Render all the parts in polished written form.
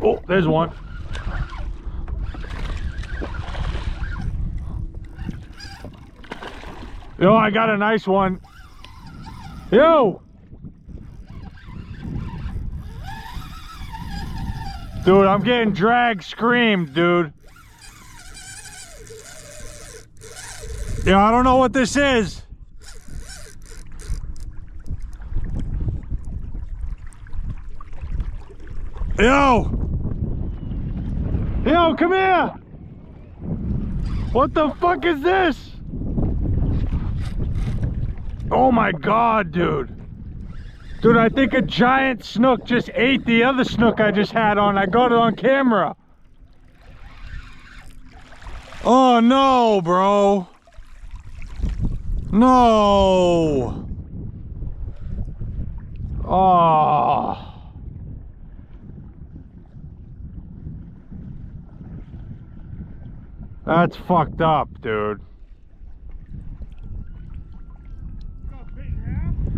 Oh, there's one. Yo, I got a nice one. Yo! Dude, I'm getting dragged, screamed, dude. Yo, I don't know what this is. Yo! Yo, come here! What the fuck is this? Oh my god, dude. Dude, I think a giant snook just ate the other snook I just had on. I got it on camera. Oh no, bro. No. Oh. That's fucked up, dude.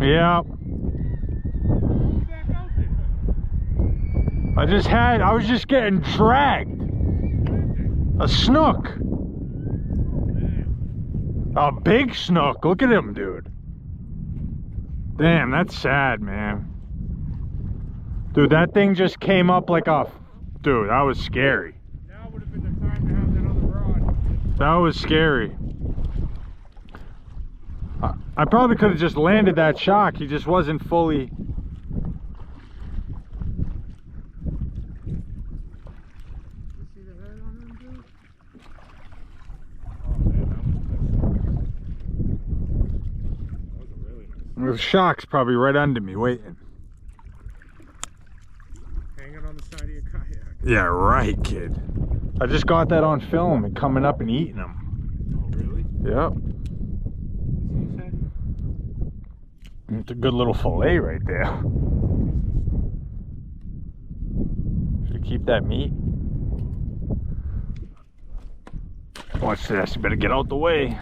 Yeah. I was just getting dragged. A snook. A big snook. Look at him, dude. Damn, that's sad, man. Dude, that thing just came up like a... Dude, that was scary. Now would have been the time to have that other rod. That was scary. I probably could have just landed that shock. He just wasn't fully... The shock's probably right under me, waiting. Hanging on the side of your kayak. Yeah, right, kid. I just got that on film and coming up and eating them. Oh, really? Yep. It's a good little fillet right there. Should I keep that meat? Watch this, you better get out the way.